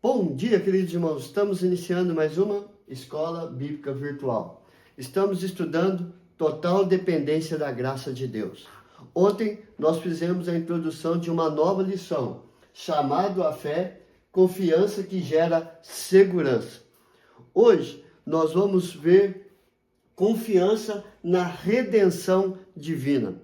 Bom dia, queridos irmãos. Estamos iniciando mais uma escola bíblica virtual. Estamos estudando total dependência da graça de Deus. Ontem nós fizemos a introdução de uma nova lição, chamado a fé, confiança que gera segurança. Hoje nós vamos ver confiança na redenção divina.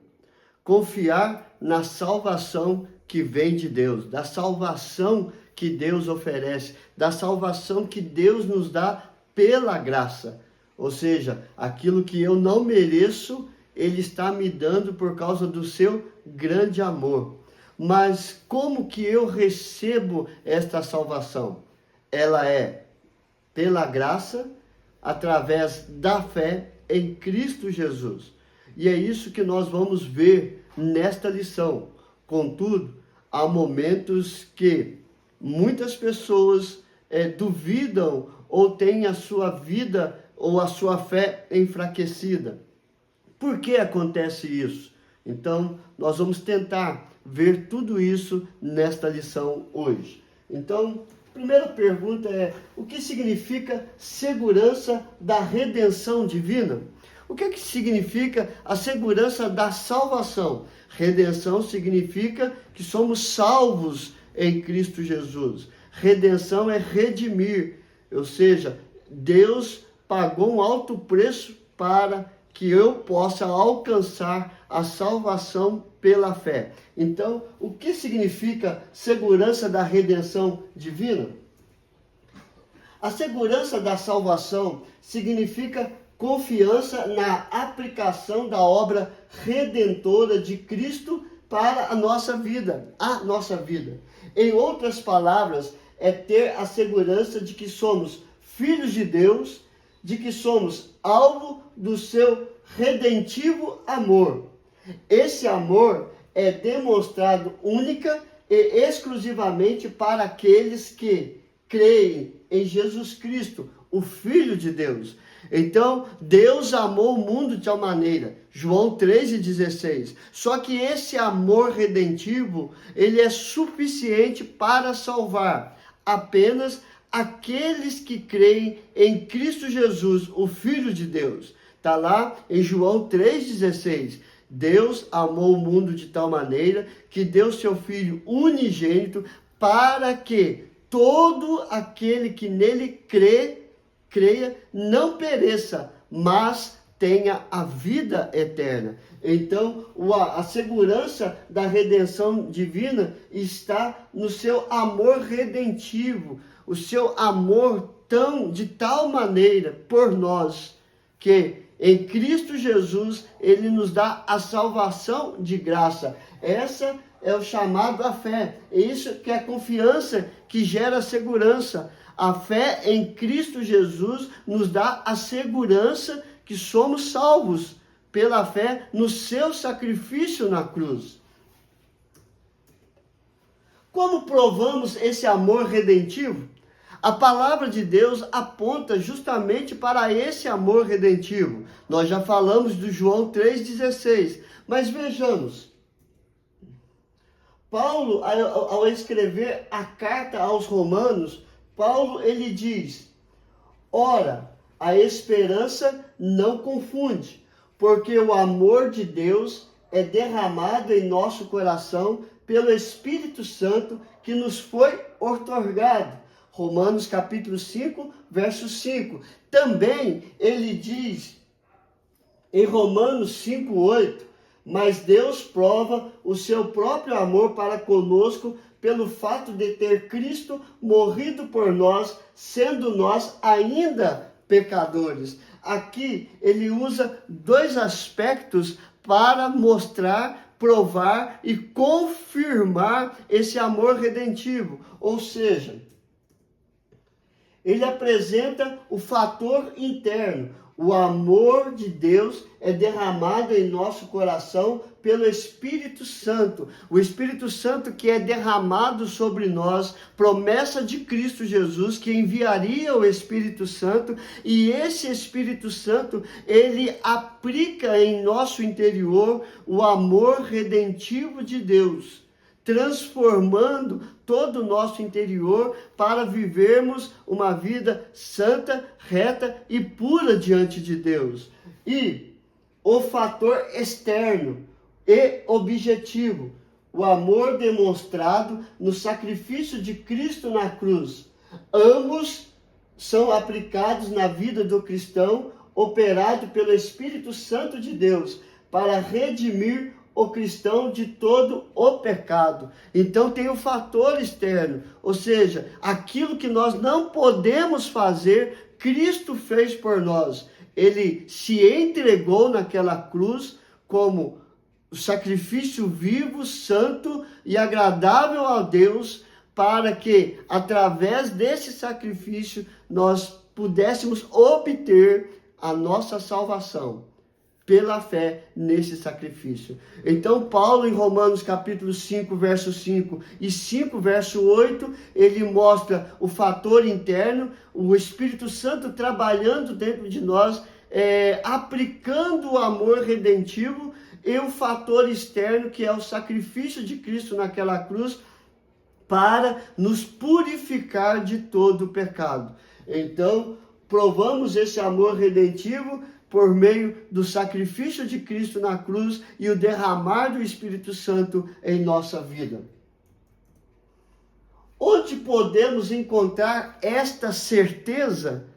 Confiar na salvação que vem de Deus, da salvação que Deus oferece, da salvação que Deus nos dá pela graça. Ou seja, aquilo que eu não mereço, Ele está me dando por causa do seu grande amor. Mas como que eu recebo esta salvação? Ela é pela graça, através da fé em Cristo Jesus. E é isso que nós vamos ver nesta lição. Contudo, há momentos que muitas pessoas duvidam ou têm a sua vida ou a sua fé enfraquecida. Por que acontece isso? Então, nós vamos tentar ver tudo isso nesta lição hoje. Então, a primeira pergunta é: o que significa segurança da redenção divina? O que significa a segurança da salvação? Redenção significa que somos salvos em Cristo Jesus. Redenção é redimir, ou seja, Deus pagou um alto preço para que eu possa alcançar a salvação pela fé. Então, o que significa segurança da redenção divina? A segurança da salvação significa confiança na aplicação da obra redentora de Cristo para a nossa vida, Em outras palavras, é ter a segurança de que somos filhos de Deus, de que somos alvo do seu redentivo amor. Esse amor é demonstrado única e exclusivamente para aqueles que creem em Jesus Cristo, o Filho de Deus. Então, Deus amou o mundo de tal maneira, João 3,16. Só que esse amor redentivo, ele é suficiente para salvar apenas aqueles que creem em Cristo Jesus, o Filho de Deus. Está lá em João 3,16. Deus amou o mundo de tal maneira que deu seu Filho unigênito para que todo aquele que nele creia, não pereça, mas tenha a vida eterna. Então, a segurança da redenção divina está no seu amor redentivo, o seu amor de tal maneira por nós, que em Cristo Jesus, Ele nos dá a salvação de graça. Essa é o chamado à fé. É isso que é a confiança que gera segurança. A fé em Cristo Jesus nos dá a segurança que somos salvos pela fé no seu sacrifício na cruz. Como provamos esse amor redentivo? A palavra de Deus aponta justamente para esse amor redentivo. Nós já falamos do João 3,16, mas vejamos. Paulo, ao escrever a carta aos Romanos, Paulo, ele diz: ora, a esperança não confunde, porque o amor de Deus é derramado em nosso coração pelo Espírito Santo que nos foi outorgado. Romanos capítulo 5, verso 5. Também ele diz em Romanos 5, 8, mas Deus prova o seu próprio amor para conosco pelo fato de ter Cristo morrido por nós, sendo nós ainda pecadores. Aqui ele usa dois aspectos para mostrar, provar e confirmar esse amor redentivo. Ou seja, ele apresenta o fator interno. O amor de Deus é derramado em nosso coração pelo Espírito Santo. O Espírito Santo que é derramado sobre nós, promessa de Cristo Jesus, que enviaria o Espírito Santo, e esse Espírito Santo, ele aplica em nosso interior o amor redentivo de Deus. transformando todo o nosso interior para vivermos uma vida santa, reta e pura diante de Deus. E o fator externo e objetivo, o amor demonstrado no sacrifício de Cristo na cruz. Ambos são aplicados na vida do cristão, operado pelo Espírito Santo de Deus, para redimir o cristão de todo o pecado. Então tem o fator externo, ou seja, aquilo que nós não podemos fazer, Cristo fez por nós. Ele se entregou naquela cruz como sacrifício vivo, santo e agradável a Deus, para que, através desse sacrifício, nós pudéssemos obter a nossa salvação pela fé nesse sacrifício. Então, Paulo, em Romanos capítulo 5, verso 5 e 5, verso 8, ele mostra o fator interno, o Espírito Santo trabalhando dentro de nós, aplicando o amor redentivo, e o fator externo, que é o sacrifício de Cristo naquela cruz, para nos purificar de todo o pecado. Então, provamos esse amor redentivo por meio do sacrifício de Cristo na cruz e o derramar do Espírito Santo em nossa vida. Onde podemos encontrar esta certeza?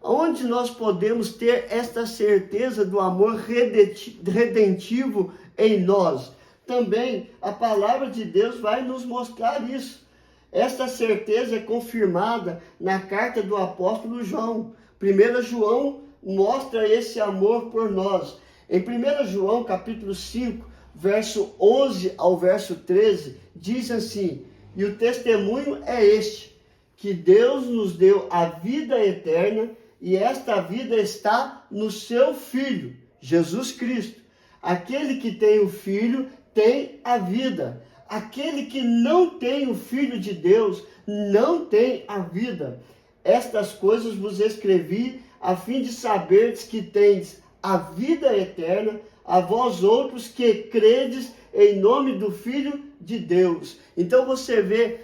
Onde nós podemos ter esta certeza do amor redentivo em nós? Também a palavra de Deus vai nos mostrar isso. Esta certeza é confirmada na carta do apóstolo João. 1 João mostra esse amor por nós. Em 1 João capítulo 5, verso 11 ao verso 13, diz assim: e o testemunho é este, que Deus nos deu a vida eterna, e esta vida está no seu Filho, Jesus Cristo. Aquele que tem o Filho tem a vida. Aquele que não tem o Filho de Deus não tem a vida. Estas coisas vos escrevi a fim de saberdes que tendes a vida eterna, a vós outros que credes em nome do Filho de Deus. Então você vê,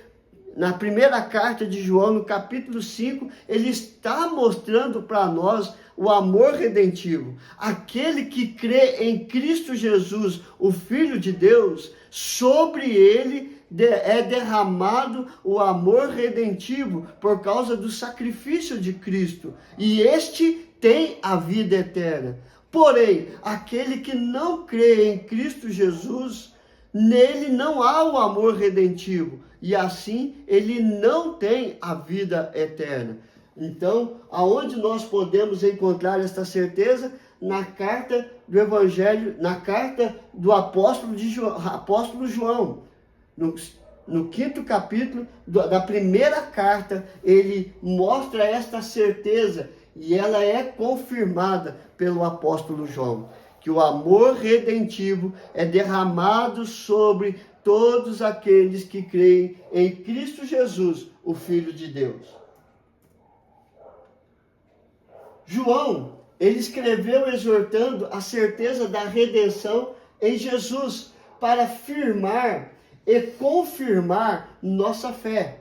na primeira carta de João, no capítulo 5, ele está mostrando para nós o amor redentivo. Aquele que crê em Cristo Jesus, o Filho de Deus, sobre ele é derramado o amor redentivo por causa do sacrifício de Cristo. E este tem a vida eterna. Porém, aquele que não crê em Cristo Jesus, nele não há o amor redentivo. E assim, ele não tem a vida eterna. Então, aonde nós podemos encontrar esta certeza? Na carta do Evangelho, na carta do apóstolo João. No 5º capítulo da primeira carta, ele mostra esta certeza e ela é confirmada pelo apóstolo João, que o amor redentivo é derramado sobre todos aqueles que creem em Cristo Jesus, o Filho de Deus. João, ele escreveu exortando a certeza da redenção em Jesus, para firmar e confirmar nossa fé.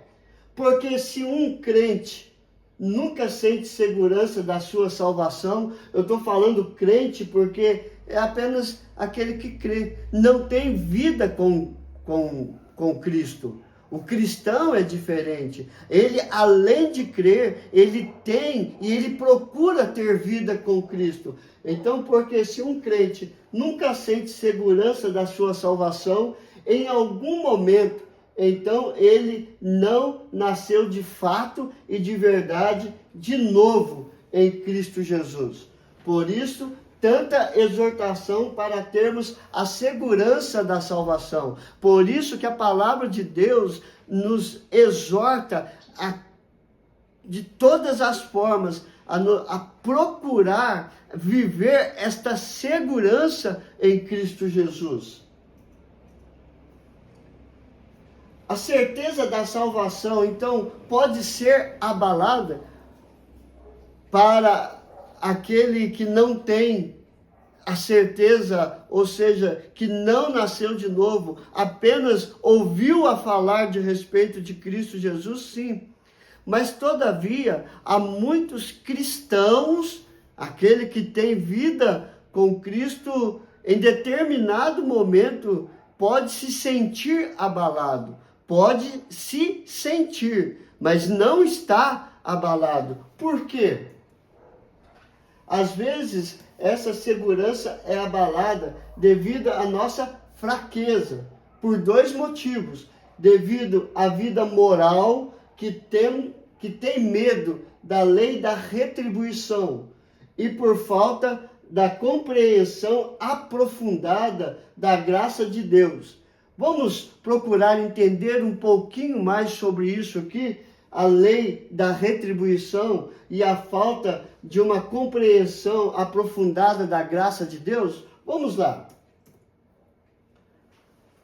Porque se um crente nunca sente segurança da sua salvação, eu estou falando crente porque é apenas aquele que crê, não tem vida com Cristo. O cristão é diferente. Ele, além de crer, ele tem e ele procura ter vida com Cristo. Então, porque se um crente nunca sente segurança da sua salvação, em algum momento, então ele não nasceu de fato e de verdade de novo em Cristo Jesus. Por isso, tanta exortação para termos a segurança da salvação. Por isso que a palavra de Deus nos exorta de todas as formas a procurar viver esta segurança em Cristo Jesus. A certeza da salvação, então, pode ser abalada para aquele que não tem a certeza, ou seja, que não nasceu de novo, apenas ouviu a falar de respeito de Cristo Jesus, sim. Mas, todavia, há muitos cristãos, aquele que tem vida com Cristo, em determinado momento, pode se sentir abalado, pode se sentir, mas não está abalado. Por quê? Às vezes, essa segurança é abalada devido à nossa fraqueza, por dois motivos. Devido à vida moral que tem medo da lei da retribuição e por falta da compreensão aprofundada da graça de Deus. Vamos procurar entender um pouquinho mais sobre isso aqui, a lei da retribuição e a falta de uma compreensão aprofundada da graça de Deus? Vamos lá.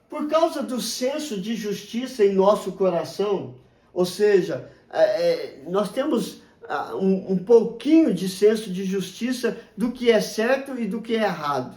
Por causa do senso de justiça em nosso coração, ou seja, nós temos um pouquinho de senso de justiça do que é certo e do que é errado.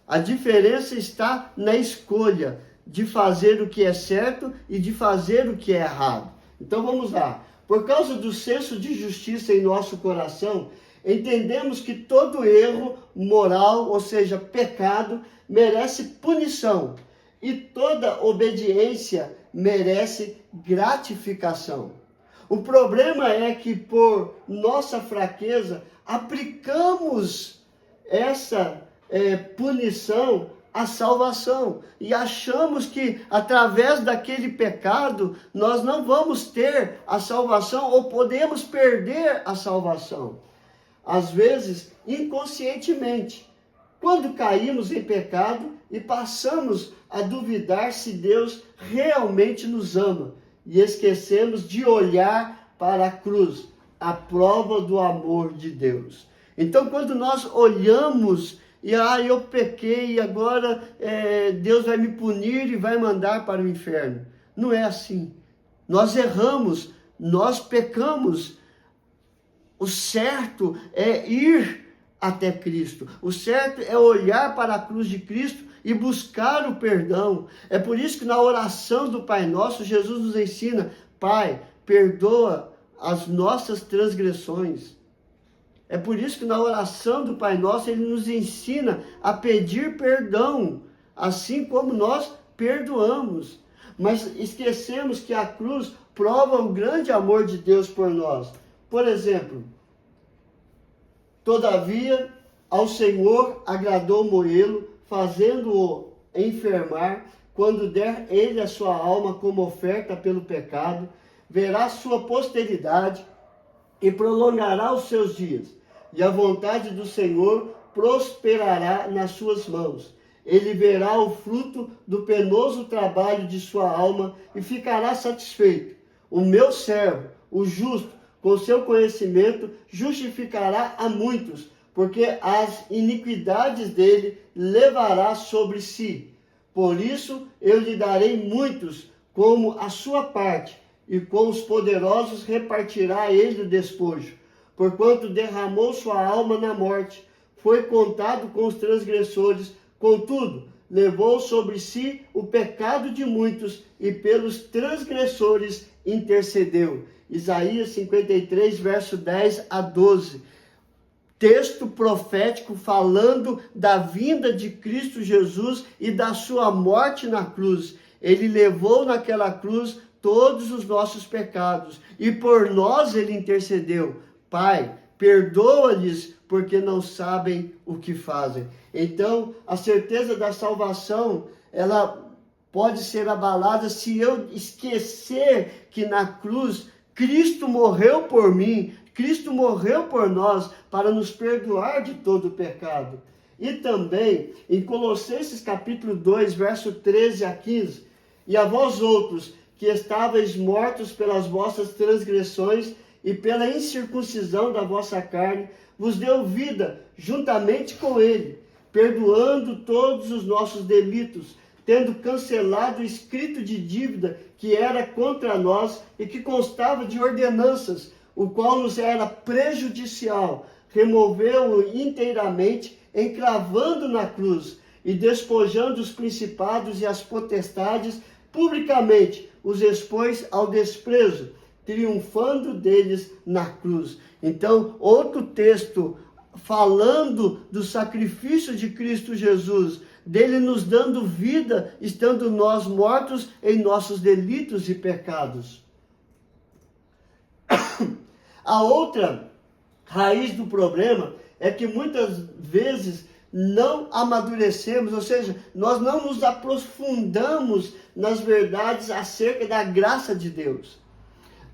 A diferença está na escolha de fazer o que é certo e de fazer o que é errado. Então vamos lá. Por causa do senso de justiça em nosso coração, entendemos que todo erro moral, ou seja, pecado, merece punição e toda obediência merece gratificação. O problema é que por nossa fraqueza aplicamos essa punição à salvação e achamos que através daquele pecado nós não vamos ter a salvação ou podemos perder a salvação. Às vezes, inconscientemente, quando caímos em pecado e passamos a duvidar se Deus realmente nos ama e esquecemos de olhar para a cruz, a prova do amor de Deus. Então, quando nós olhamos e eu pequei e agora Deus vai me punir e vai mandar para o inferno. Não é assim. Nós erramos, nós pecamos. O certo é ir até Cristo. O certo é olhar para a cruz de Cristo e buscar o perdão. É por isso que na oração do Pai Nosso, Jesus nos ensina: Pai, perdoa as nossas transgressões. É por isso que na oração do Pai Nosso, Ele nos ensina a pedir perdão, assim como nós perdoamos. Mas esquecemos que a cruz prova o grande amor de Deus por nós. Por exemplo, todavia, ao Senhor agradou moê-lo, fazendo-o enfermar, quando der ele a sua alma como oferta pelo pecado, verá sua posteridade e prolongará os seus dias, e a vontade do Senhor prosperará nas suas mãos. Ele verá o fruto do penoso trabalho de sua alma e ficará satisfeito. O meu servo, o justo, com seu conhecimento, justificará a muitos, porque as iniquidades dele levará sobre si. Por isso eu lhe darei muitos como a sua parte, e com os poderosos repartirá ele o despojo. Porquanto derramou sua alma na morte, foi contado com os transgressores, contudo, levou sobre si o pecado de muitos, e pelos transgressores intercedeu. Isaías 53, verso 10 a 12. Texto profético falando da vinda de Cristo Jesus e da sua morte na cruz. Ele levou naquela cruz todos os nossos pecados e por nós ele intercedeu. Pai, perdoa-lhes porque não sabem o que fazem. Então, a certeza da salvação, ela pode ser abalada se eu esquecer que na cruz Cristo morreu por mim, Cristo morreu por nós para nos perdoar de todo o pecado. E também em Colossenses capítulo 2, verso 13 a 15, e a vós outros que estáveis mortos pelas vossas transgressões e pela incircuncisão da vossa carne, vos deu vida juntamente com ele, perdoando todos os nossos delitos, tendo cancelado o escrito de dívida que era contra nós e que constava de ordenanças, o qual nos era prejudicial, removeu-o inteiramente, encravando na cruz e despojando os principados e as potestades, publicamente os expôs ao desprezo, triunfando deles na cruz. Então, outro texto falando do sacrifício de Cristo Jesus, dele nos dando vida, estando nós mortos em nossos delitos e pecados. A outra raiz do problema é que muitas vezes não amadurecemos, ou seja, nós não nos aprofundamos nas verdades acerca da graça de Deus.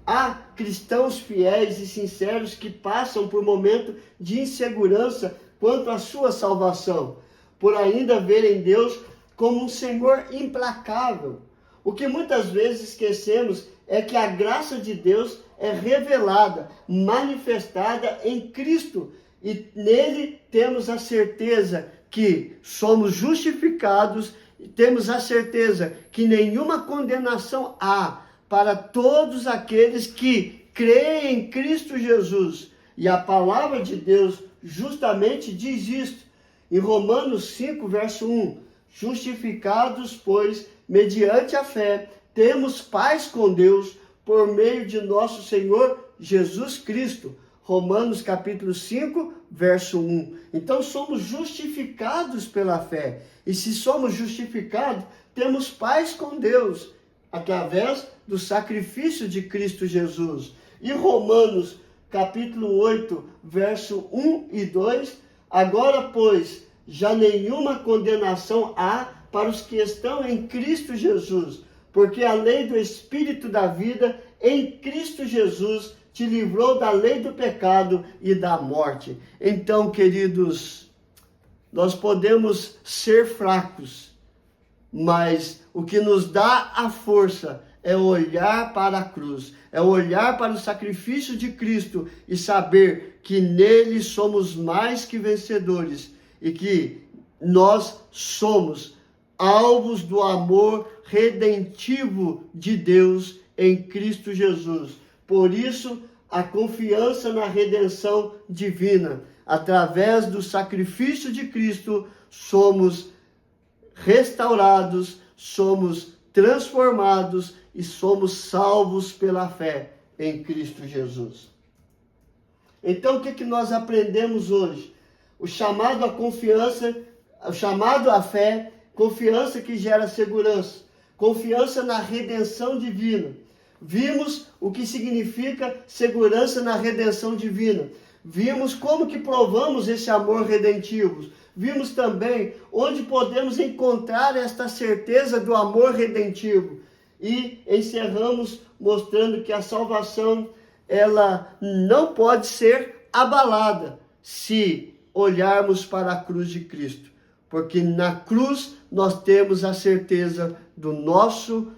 Há cristãos fiéis e sinceros que passam por momento de insegurança quanto à sua salvação, por ainda verem Deus como um Senhor implacável. O que muitas vezes esquecemos é que a graça de Deus é revelada, manifestada em Cristo, e nele temos a certeza que somos justificados, e temos a certeza que nenhuma condenação há para todos aqueles que creem em Cristo Jesus. E a palavra de Deus justamente diz isto, em Romanos 5, verso 1, justificados, pois, mediante a fé, temos paz com Deus, por meio de nosso Senhor Jesus Cristo. Romanos capítulo 5, verso 1. Então somos justificados pela fé. E se somos justificados, temos paz com Deus, através do sacrifício de Cristo Jesus. E Romanos capítulo 8, verso 1 e 2. Agora, pois, já nenhuma condenação há para os que estão em Cristo Jesus, porque a lei do Espírito da vida em Cristo Jesus te livrou da lei do pecado e da morte. Então, queridos, nós podemos ser fracos, mas o que nos dá a força é olhar para a cruz, é olhar para o sacrifício de Cristo e saber que nele somos mais que vencedores e que nós somos alvos do amor redentivo de Deus em Cristo Jesus. Por isso, a confiança na redenção divina. Através do sacrifício de Cristo, somos restaurados, somos transformados e somos salvos pela fé em Cristo Jesus. Então, o que nós aprendemos hoje? O chamado à confiança, o chamado à fé, confiança que gera segurança, confiança na redenção divina. Vimos o que significa segurança na redenção divina. Vimos como que provamos esse amor redentivo. Vimos também onde podemos encontrar esta certeza do amor redentivo. E encerramos mostrando que a salvação, ela não pode ser abalada se olharmos para a cruz de Cristo. Porque na cruz nós temos a certeza do nosso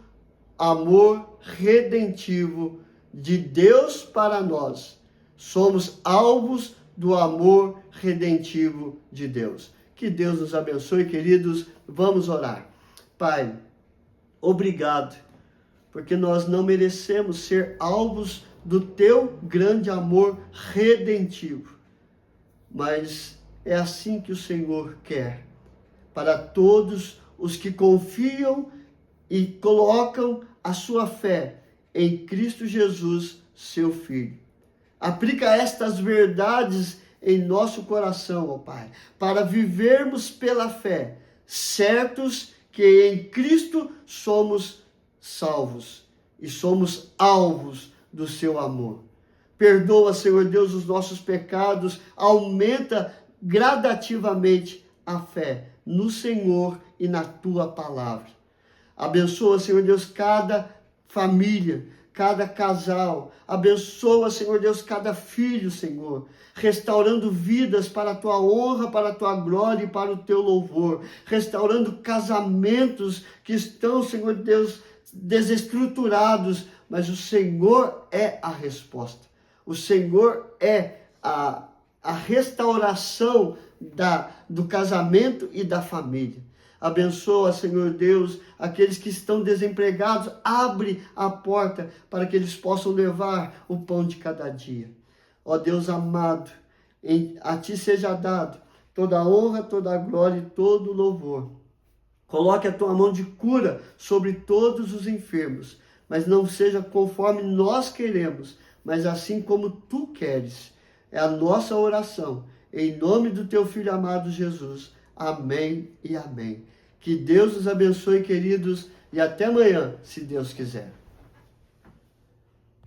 amor redentivo de Deus para nós. Somos alvos do amor redentivo de Deus. Que Deus nos abençoe, queridos. Vamos orar. Pai, obrigado, porque nós não merecemos ser alvos do teu grande amor redentivo. Mas é assim que o Senhor quer, para todos os que confiam e colocam a sua fé em Cristo Jesus, seu Filho. Aplica estas verdades em nosso coração, ó Pai, para vivermos pela fé, certos que em Cristo somos salvos e somos alvos do seu amor. Perdoa, Senhor Deus, os nossos pecados, aumenta gradativamente a fé no Senhor e na tua palavra. Abençoa, Senhor Deus, cada família, cada casal. Abençoa, Senhor Deus, cada filho, Senhor, restaurando vidas para a tua honra, para a tua glória e para o teu louvor. Restaurando casamentos que estão, Senhor Deus, desestruturados, mas o Senhor é a resposta. O Senhor é a restauração do casamento e da família. Abençoa, Senhor Deus, aqueles que estão desempregados. Abre a porta para que eles possam levar o pão de cada dia. Ó Deus amado, a Ti seja dado toda a honra, toda a glória e todo o louvor. Coloque a tua mão de cura sobre todos os enfermos, mas não seja conforme nós queremos, mas assim como tu queres. É a nossa oração, em nome do teu Filho amado Jesus. Amém e amém. Que Deus os abençoe, queridos, e até amanhã, se Deus quiser.